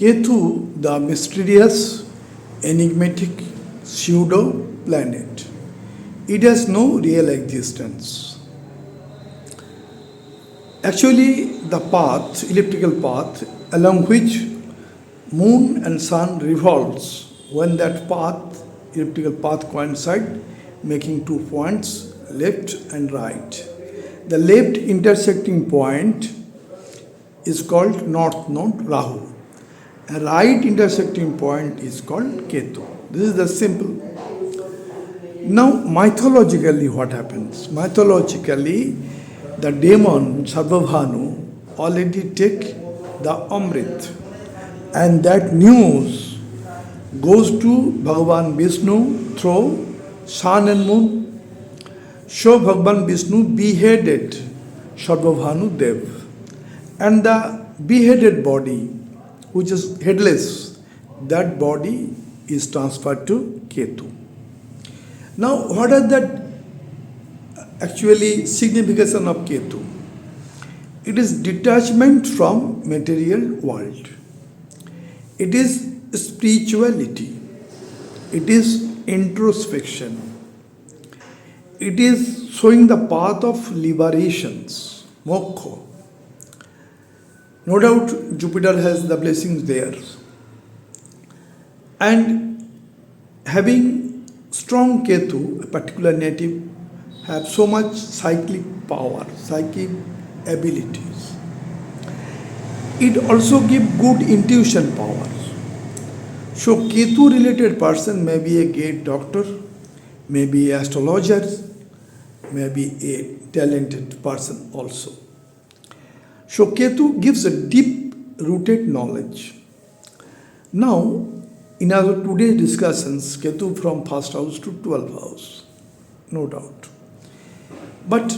Ketu, the mysterious, enigmatic pseudo planet. It has no real existence. Actually, the path, elliptical path, along which moon and sun revolves, when that path, elliptical path coincide, making 2 points, left and right. The left intersecting point is called north node Rahu. A right intersecting point is called Ketu. This is the simple. Now, mythologically, what happens? Mythologically, the demon Sarvabhanu already take the Amrit, and that news goes to Bhagavan Vishnu through sun and moon. So Bhagavan Vishnu beheaded Sarvabhanu Dev, and the beheaded body, which is headless, that body is transferred to Ketu. Now, what is that actually signification of Ketu? It is detachment from material world. It is spirituality. It is introspection. It is showing the path of liberations, moksha. No doubt Jupiter has the blessings there. And having strong Ketu, a particular native, have so much cyclic power, psychic abilities. It also gives good intuition power. So Ketu related person may be a great doctor, may be an astrologer, may be a talented person also. So Ketu gives a deep rooted knowledge. Now, in our today's discussions, Ketu from first house to 12th house, no doubt. But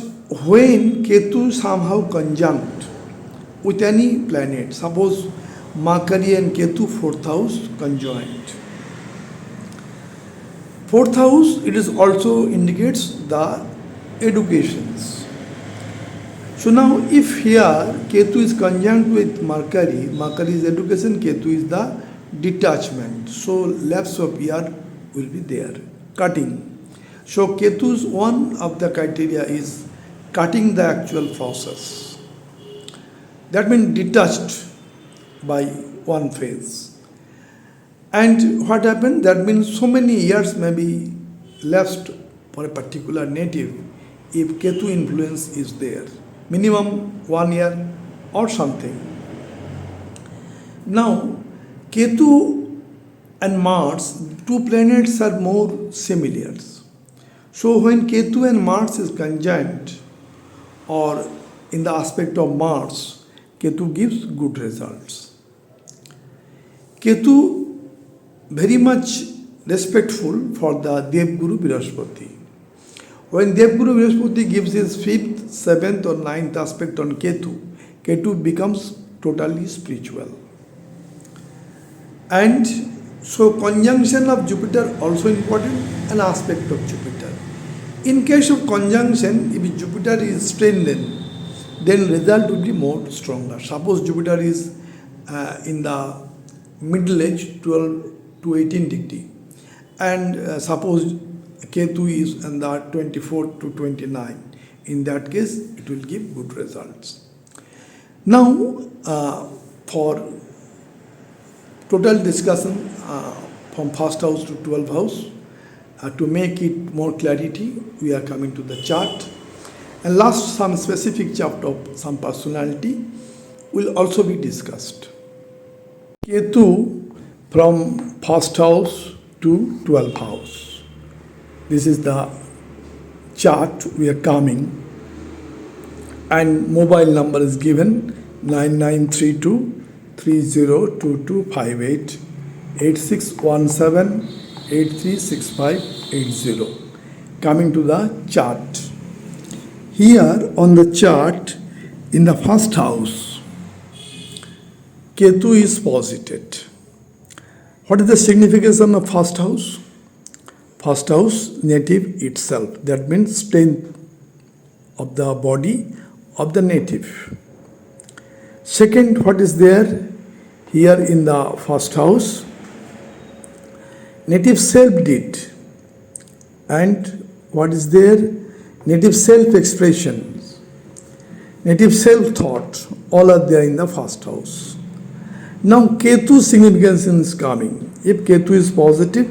when Ketu somehow conjunct with any planet, suppose Mercury and Ketu 4th house conjoined. 4th house, it is also indicates the educations. So now if here Ketu is conjunct with Mercury, Mercury is education, Ketu is the detachment. So lapse of year will be there, cutting. So Ketu's one of the criteria is cutting the actual process. That means detached by one phase. And what happened? That means so many years may be lapsed for a particular native if Ketu influence is there. Minimum 1 year or something. Now, Ketu and Mars, 2 planets are more similar. So when Ketu and Mars is conjunct or in the aspect of Mars, Ketu gives good results. Ketu very much respectful for the Devguru Brihaspati. When Devguru Brihaspati gives his 5th, 7th or 9th aspect on Ketu, Ketu becomes totally spiritual. And so conjunction of Jupiter also important, an aspect of Jupiter. In case of conjunction, if Jupiter is strengthened, then result will be more stronger. Suppose Jupiter is in the middle age, 12 to 18 degree, and suppose Ketu is in the 24 to 29. In that case, it will give good results. Now, for total discussion from first house to 12th house, to make it more clarity, we are coming to the chart. And last, some specific chapter of some personality will also be discussed. Ketu from first house to 12th house. This is the chart we are coming, and mobile number is given 9932 302258 8617 836580. Coming to the chart. Here on the chart, in the first house, Ketu is posited. What is the signification of first house? First house, native itself. That means strength of the body of the native. Second, what is there? here in the first house. Native self-deed and what is there? Native self-expression, native self-thought, all are there in the first house. Now Ketu significance is coming. If Ketu is positive,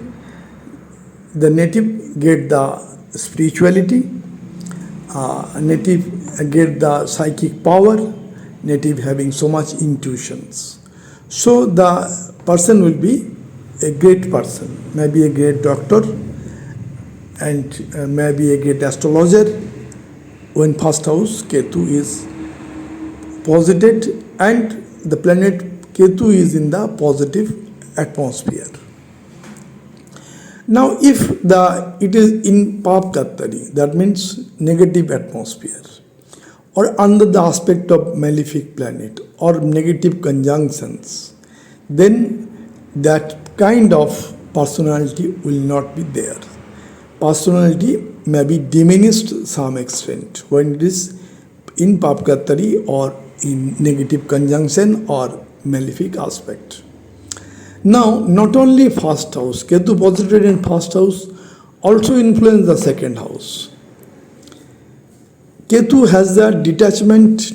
the native get the spirituality, native get the psychic power, native having so much intuitions. So the person will be a great person, maybe a great doctor and maybe a great astrologer when first house Ketu is posited and the planet Ketu is in the positive atmosphere. Now if it is in Pap Kattari, that means negative atmosphere, or under the aspect of malefic planet or negative conjunctions, then that kind of personality will not be there. Personality may be diminished some extent when it is in Papkattari or in negative conjunction or malefic aspect. Now, not only first house, Ketu posited in first house also influence the second house. Ketu has the detachment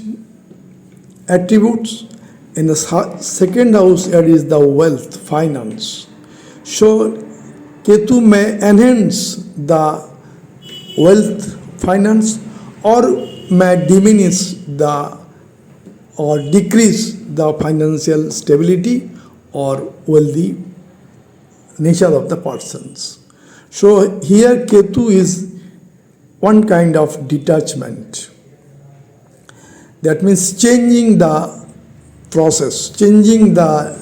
attributes. In the second house, there is the wealth, finance. So, Ketu may enhance the wealth, finance, or may diminish or decrease the financial stability or wealthy nature of the persons. So, here Ketu is one kind of detachment. That means changing the process, changing the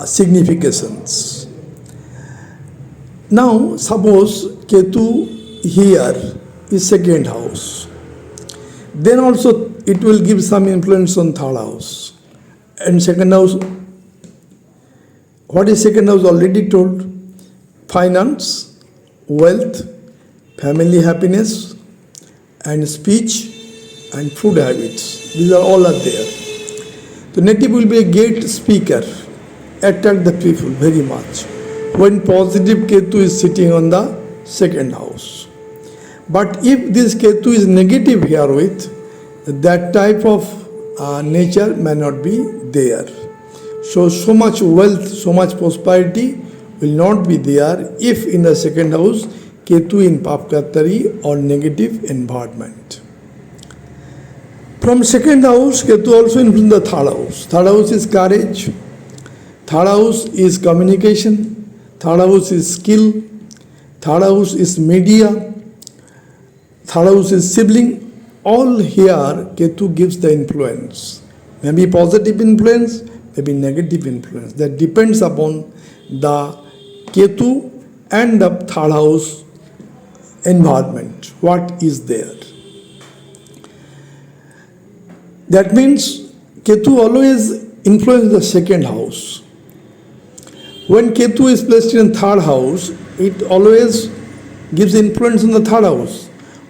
significations. Now, suppose Ketu here is second house. Then also it will give some influence on third house. And second house, what is second house already told? Finance, wealth, family happiness, and speech and food habits. These are all there. The native will be a great speaker, attract the people very much when positive Ketu is sitting on the second house. But if this Ketu is negative here with, that type of nature may not be there. So much wealth, so much prosperity will not be there if in the second house Ketu in Papkattari or negative environment. From second house, Ketu also influences the third house. Third house is courage. Third house is communication. Third house is skill. Third house is media. Third house is sibling. All here Ketu gives the influence. Maybe positive influence, maybe negative influence. That depends upon the Ketu and the third house environment. What is there? That means Ketu always influences the second house. When Ketu is placed in third house, it always gives influence on the third house.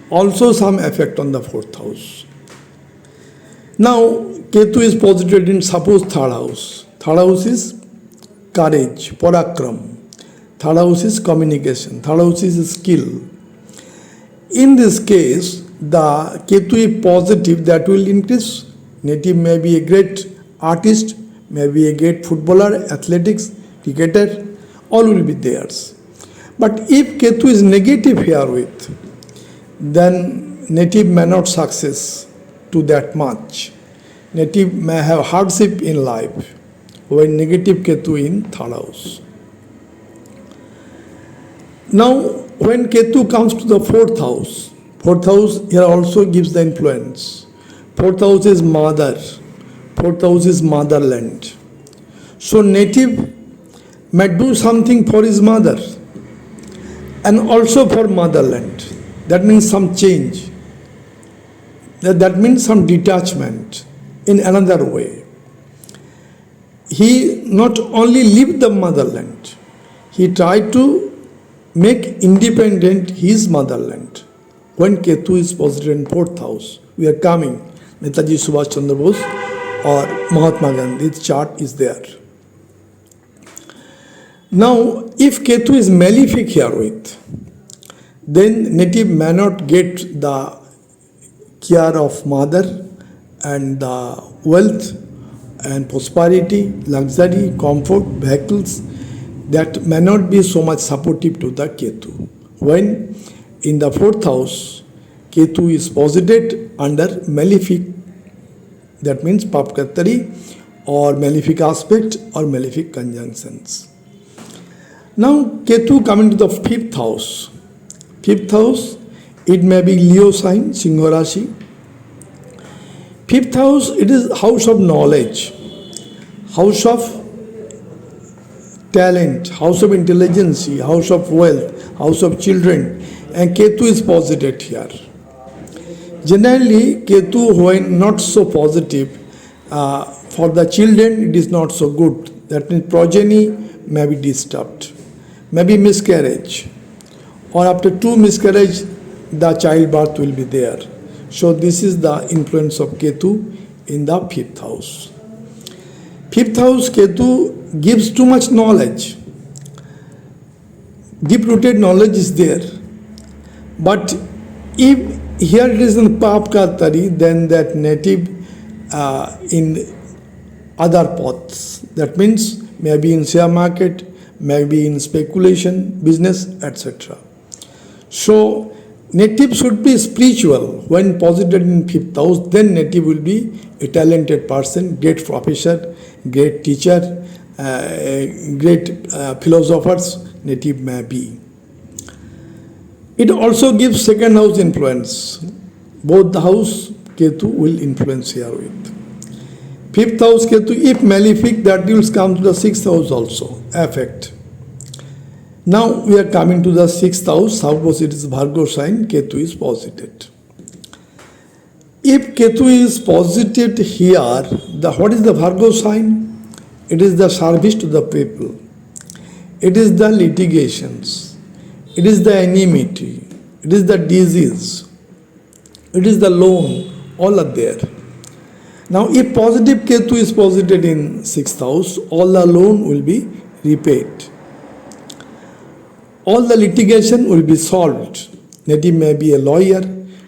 Also some effect on the fourth house. Now Ketu is posited in suppose third house. Third house is courage, parakram. Third house is communication. Third house is skill. In this case, the Ketu is positive, that will increase. Native may be a great artist, may be a great footballer, athletics, cricketer, all will be theirs. But if Ketu is negative here with, then native may not success to that much. Native may have hardship in life when negative Ketu in third house. Now, when Ketu comes to the fourth house here also gives the influence. Fourth house is mother. Fourth house is motherland. So native may do something for his mother and also for motherland. That means some change. That means some detachment in another way. He not only lived the motherland, he tried to make independent his motherland. When Ketu is posited in fourth house, we are coming. Netaji Subash Chandra Bose or Mahatma Gandhi's chart is there. Now, if Ketu is malefic herewith, then native may not get the care of mother and the wealth and prosperity, luxury, comfort, vehicles that may not be so much supportive to the Ketu. When in the fourth house, Ketu is posited under malefic, that means Papkatari or malefic aspect or malefic conjunctions. Now Ketu coming to the fifth house. Fifth house, it may be Leo sign, Singha Rashi. Fifth house, it is house of knowledge, house of talent, house of intelligence, house of wealth, house of children, and Ketu is posited here. Generally, Ketu, when not so positive, for the children it is not so good. That means progeny may be disturbed, maybe miscarriage, or after two miscarriage, the childbirth will be there. So this is the influence of Ketu in the fifth house. Fifth house, Ketu gives too much knowledge. Deep-rooted knowledge is there. But if here it is in Papkatari, then that native in other paths. That means maybe in share market, maybe in speculation, business, etc. So native should be spiritual. When posited in fifth house, then native will be a talented person, great professor, great teacher, great philosophers, native may be. It also gives second house influence. Both the house Ketu will influence here with. Fifth house Ketu, if malefic, that will come to the sixth house also, affect. Now we are coming to the sixth house. Suppose it is Virgo sign, Ketu is posited. If Ketu is posited here, what is the Virgo sign? It is the service to the people. It is the litigations. It is the enmity. It is the disease. It is the loan. All are there. Now, if positive Ketu is posited in sixth house, all the loan will be repaid. All the litigation will be solved. Native may be a lawyer,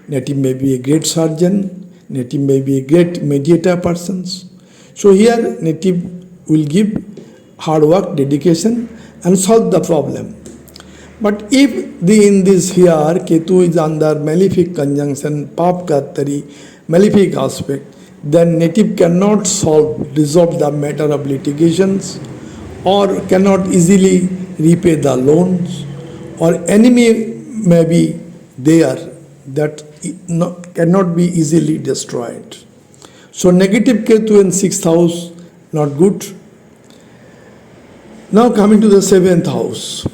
native may be a great surgeon, native may be a great mediator persons. So here native will give hard work, dedication and solve the problem. But if in this here Ketu is under malefic conjunction, Papkatari, malefic aspect, then native cannot resolve the matter of litigations or cannot easily repay the loans, or enemy may be there that cannot be easily destroyed. So negative Ketu in sixth house, not good. Now coming to the seventh house.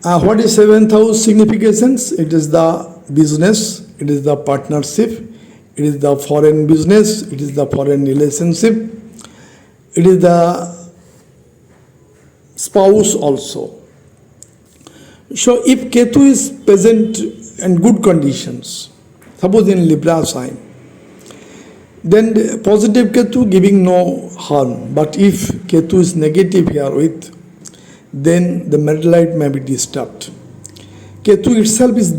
What is seventh house significations? It is the business, it is the partnership, it is the foreign business, it is the foreign relationship, it is the spouse also. So if Ketu is present in good conditions, suppose in Libra sign, then positive Ketu giving no harm. But if Ketu is negative here with, then the marital life may be disturbed. Ketu itself is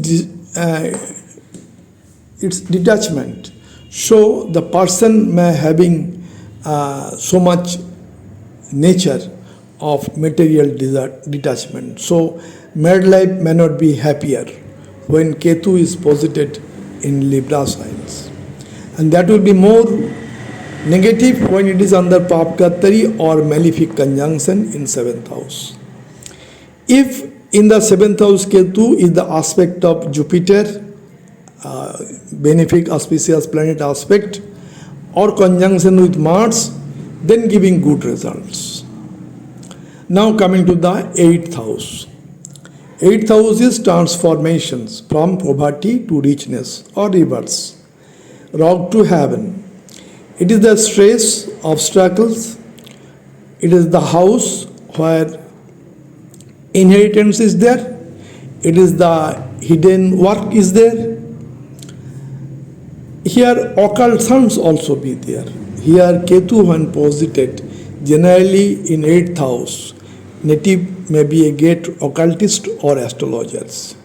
its detachment. So the person may having so much nature of material detachment. So married life may not be happier when Ketu is posited in Libra signs. And that will be more negative when it is under Papkatari or malefic conjunction in seventh house. If in the seventh house Ketu is the aspect of Jupiter, benefic auspicious planet aspect, or conjunction with Mars, then giving good results. Now coming to the eighth house. Eighth house is transformations from poverty to richness or reverse, rock to heaven. It is the stress, obstacles. It is the house where inheritance is there. It is the hidden work is there. Here occult sons also be there. Here Ketu when posited, generally in eighth house, native may be a great occultist or astrologers.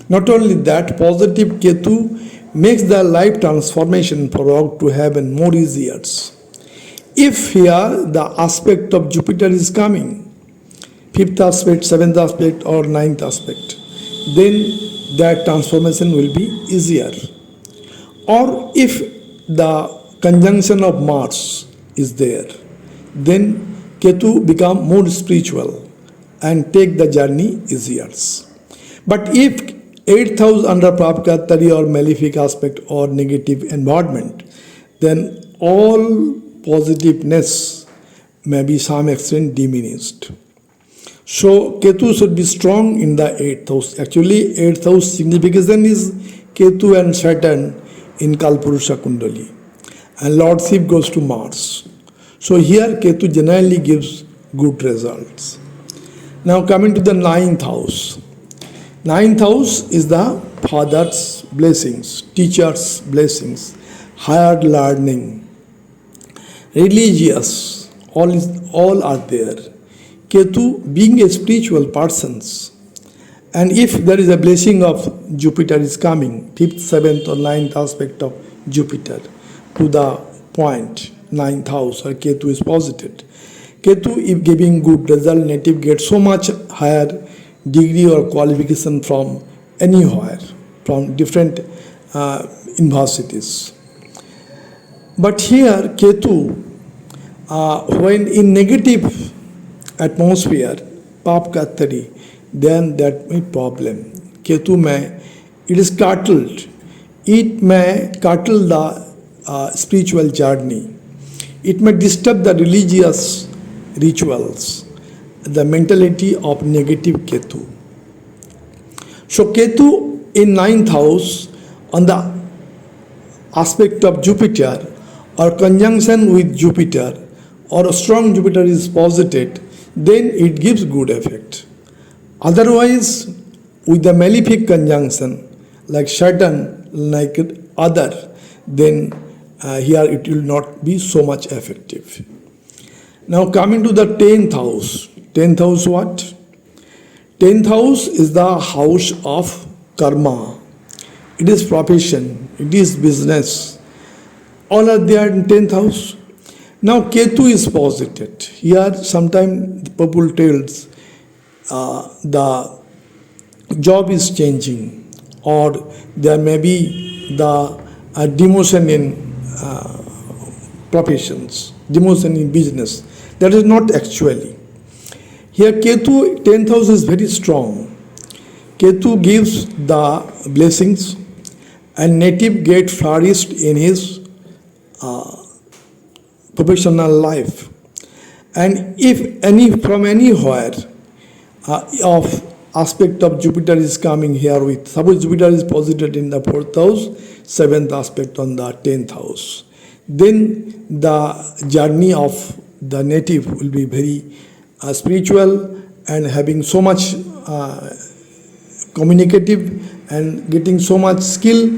Not only that, positive Ketu makes the life transformation provoked to happen more easier. If here the aspect of Jupiter is coming, fifth aspect, seventh aspect, or ninth aspect, then that transformation will be easier. Or if the conjunction of Mars is there, then Ketu become more spiritual and take the journey easier. But if 8th house under Papkatari or malefic aspect or negative environment, then all positiveness may be some extent diminished. So Ketu should be strong in the 8th house. Actually, 8th house signification is Ketu and Saturn in Kalpurusha Kundali. And Lordship goes to Mars. So here Ketu generally gives good results. Now coming to the 9th house. 9th house is the father's blessings, teacher's blessings, higher learning, religious, all are there. Ketu being a spiritual person, and if there is a blessing of Jupiter is coming, 5th, 7th or 9th aspect of Jupiter to the point, 9th house or Ketu is posited. Ketu if giving good result, native gets so much higher degree or qualification from anywhere, from different universities. But here Ketu, when in negative atmosphere, Papkatari, then that may problem. Ketu may, it is curtailed. It may curtail the spiritual journey. It may disturb the religious rituals, the mentality of negative Ketu. So Ketu in 9th house on the aspect of Jupiter or conjunction with Jupiter or a strong Jupiter is posited, then it gives good effect. Otherwise, with the malefic conjunction, like Saturn, like other, then here it will not be so much effective. Now coming to the 10th house. 10th house what? 10th house is the house of karma. It is profession, it is business. All are there in 10th house. Now Ketu is posited. Here sometimes people tells the job is changing or there may be the demotion in professions, demotion in business. That is not actually. Here Ketu, 10th house is very strong. Ketu gives the blessings and native get flourished in his professional life. And if any from anywhere of aspect of Jupiter is coming here with, suppose Jupiter is posited in the 4th house, 7th aspect on the 10th house, then the journey of the native will be very spiritual and having so much communicative and getting so much skill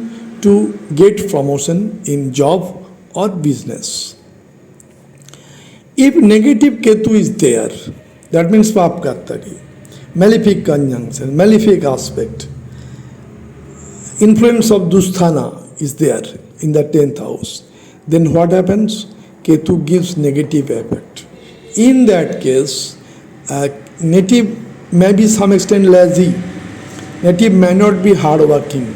to get promotion in job or business. If negative Ketu is there, that means Papkatari, malefic conjunction, malefic aspect, influence of Dusthana is there in the 10th house, then what happens? Ketu gives negative effect. In that case, native may be some extent lazy, native may not be hardworking,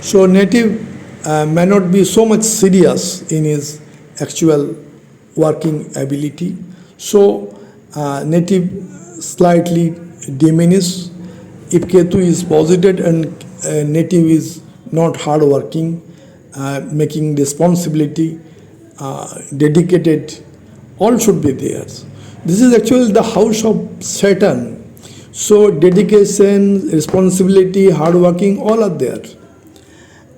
so native may not be so much serious in his actual working ability. So native slightly diminish. If Ketu is posited and native is not hardworking, making responsibility, dedicated, all should be there. This is actually the house of Saturn. So dedication, responsibility, hardworking, all are there.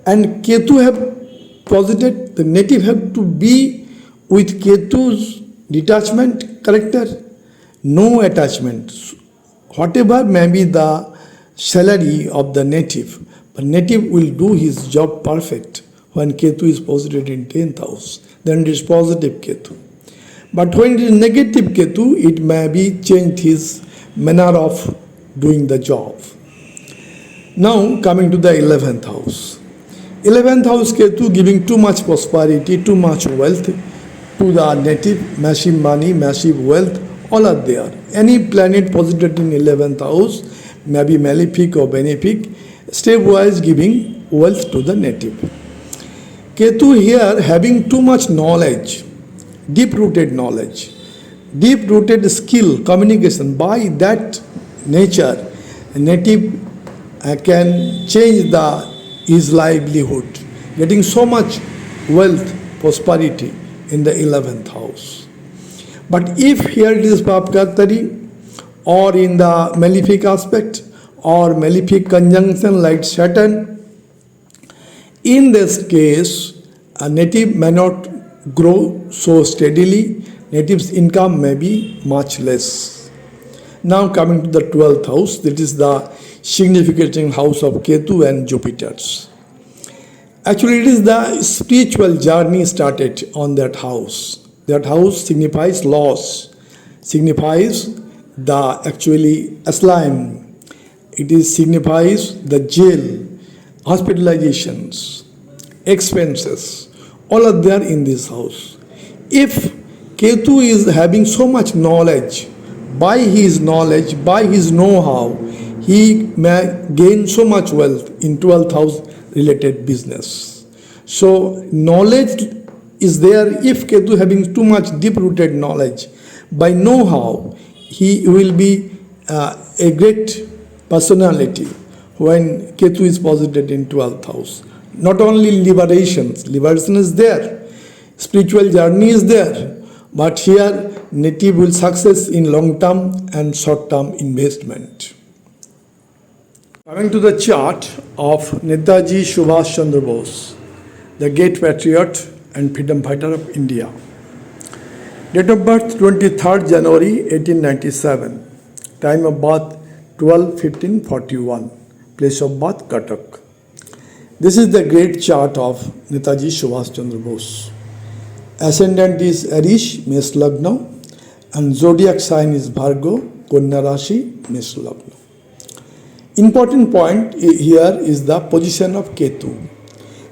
And Ketu have posited, the native have to be with Ketu's detachment character, no attachment. Whatever may be the salary of the native, but native will do his job perfect when Ketu is posited in 10th house. Then it is positive Ketu. But when it is negative Ketu, it may be changed his manner of doing the job. Now coming to the 11th house. 11th house Ketu giving too much prosperity, too much wealth to the native, massive money, massive wealth, all are there. Any planet posited in 11th house may be malefic or benefic, stepwise giving wealth to the native. Ketu here having too much knowledge, deep-rooted knowledge, deep-rooted skill, communication. By that nature, a native can change his livelihood, getting so much wealth, prosperity in the 11th house. But if here it is Papkatari or in the malefic aspect or malefic conjunction like Saturn, in this case, a native may not grow so steadily, native's income may be much less. Now coming to the 12th house, that is the significant house of Ketu and Jupiter's. Actually, it is the spiritual journey started on that house. That house signifies loss, signifies the actually asylum. It is signifies the jail, hospitalizations, expenses, all are there in this house. If Ketu is having so much knowledge, by his know-how, he may gain so much wealth in 12th house related business. So knowledge is there. If Ketu having too much deep-rooted knowledge, by know-how, he will be a great personality when Ketu is posited in 12th house. Not only liberation is there, spiritual journey is there, but here native will success in long-term and short-term investment. Coming to the chart of Netaji Subash Chandra Bose, the great patriot and freedom fighter of India. Date of birth 23rd January 1897. Time of birth 12-15-41. Place of birth Cuttack. This is the great chart of Netaji Subash Chandra Bose. Ascendant is Arish, Mesh Lagna, and zodiac sign is Virgo, Kanya Rashi, Mesh Lagna. Important point here is the position of Ketu.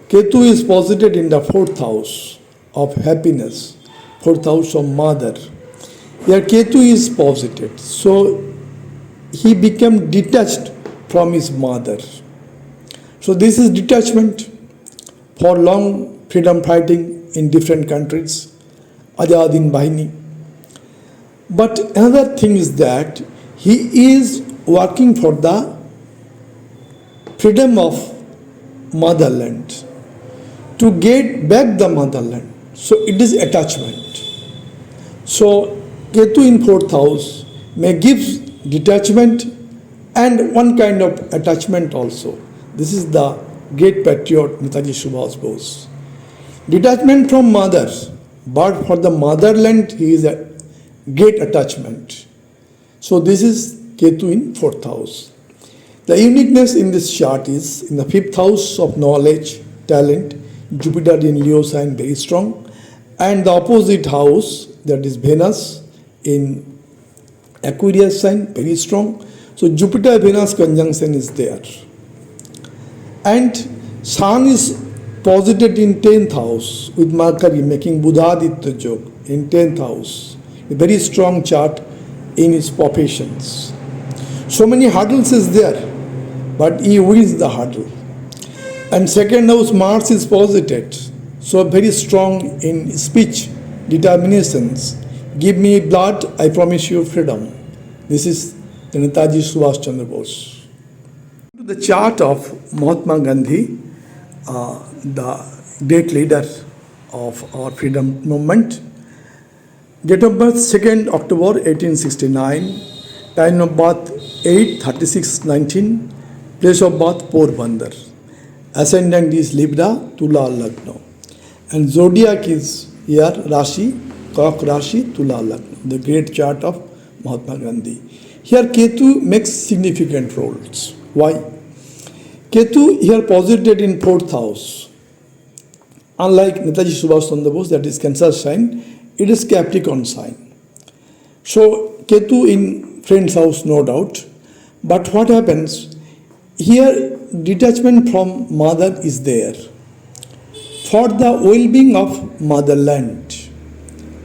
Ketu is posited in the 4th house of happiness, 4th house of mother. Here Ketu is posited, so he became detached from his mother. So this is detachment for long freedom fighting in different countries, Azadin Bahini. But another thing is that he is working for the freedom of motherland, to get back the motherland. So it is attachment. So Ketu in 4th house may give detachment and one kind of attachment also. This is the great patriot Netaji Subhash Bose. Detachment from mother, but for the motherland he is a great attachment. So this is Ketu in 4th house. The uniqueness in this chart is in the 5th house of knowledge, talent, Jupiter in Leo sign very strong, and the opposite house, that is Venus in Aquarius sign very strong. So Jupiter Venus conjunction is there. And Sun is posited in 10th house with Mercury making Buddhaditya Yoga in 10th house. A very strong chart in his professions. So many hurdles is there, but he wins the hurdle. And 2nd house Mars is posited, so very strong in speech, determinations. Give me blood, I promise you freedom. This is the Netaji Subhash Chandra Bose. The chart of Mahatma Gandhi, the great leader of our freedom movement. Date of birth 2nd October 1869. Time of birth 8:36:19. Place of birth Porbandar. Ascendant is Libra, Tula Lagna. And zodiac is here Rashi, Kak Rashi, Tula Lagna. The great chart of Mahatma Gandhi. Here Ketu makes significant roles. Why? Ketu here posited in 4th house. Unlike Netaji Subhash Chandra Bose, that is Cancer sign, it is Capricorn sign. So Ketu in friend's house, no doubt. But what happens? Here, detachment from mother is there. For the well-being of motherland,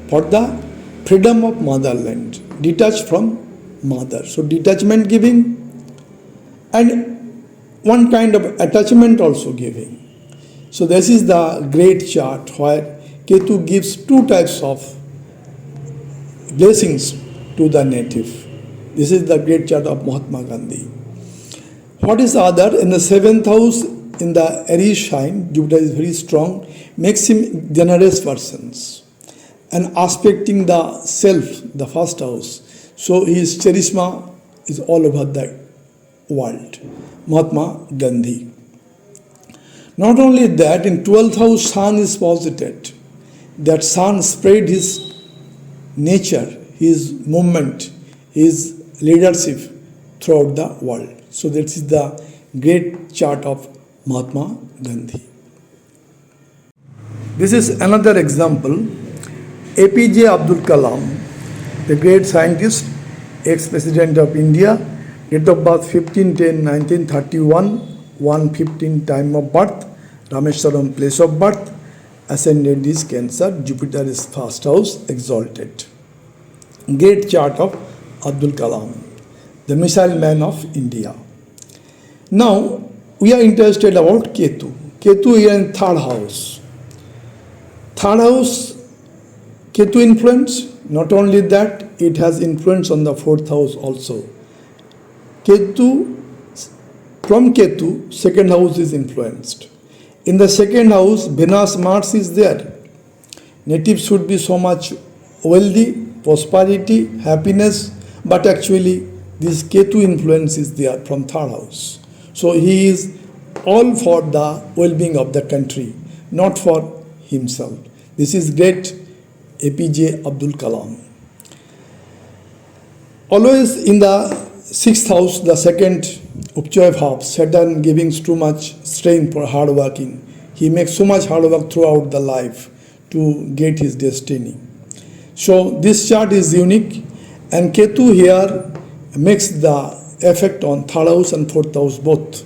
for the freedom of motherland, detached from mother. So detachment giving and one kind of attachment also giving. So this is the great chart where Ketu gives two types of blessings to the native. This is the great chart of Mahatma Gandhi. What is other? In the seventh house, in the Aries sign, Jupiter is very strong, makes him generous persons. And aspecting the self, the first house. So his charisma is all over the world. Mahatma Gandhi. Not only that, in 12th house, Sun is posited. That Sun spread his nature, his movement, his leadership throughout the world. So this is the great chart of Mahatma Gandhi. This is another example. APJ Abdul Kalam, the great scientist, ex-president of India, date of birth 15/10/1931, 1:15 time of birth, Rameswaram place of birth, ascendant is Cancer, Jupiter is first house, exalted. Great chart of Abdul Kalam, the missile man of India. Now, we are interested about Ketu. Ketu here in third house. Third house, Ketu influence, not only that, it has influence on the fourth house also. Ketu, from Ketu, second house is influenced. In the second house, Venus Mars is there. Natives should be so much wealthy, prosperity, happiness, but actually this Ketu influence is there from third house. So he is all for the well-being of the country, not for himself. This is great APJ Abdul Kalam. Always in the sixth house, the second Upchoy Bhav, Saturn giving too much strain for hard working. He makes so much hard work throughout the life to get his destiny. So this chart is unique, and Ketu here makes the effect on third house and fourth house both.